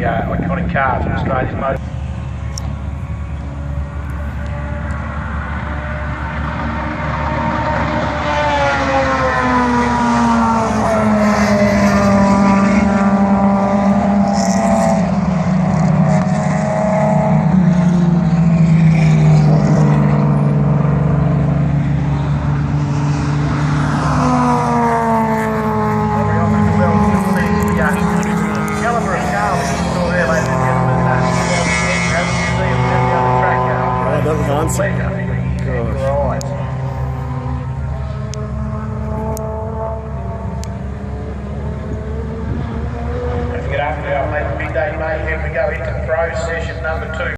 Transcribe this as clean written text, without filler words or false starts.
iconic cars in Australia's motor. That was awesome. Don't forget after our big day, mate, here we go into pro session number 2.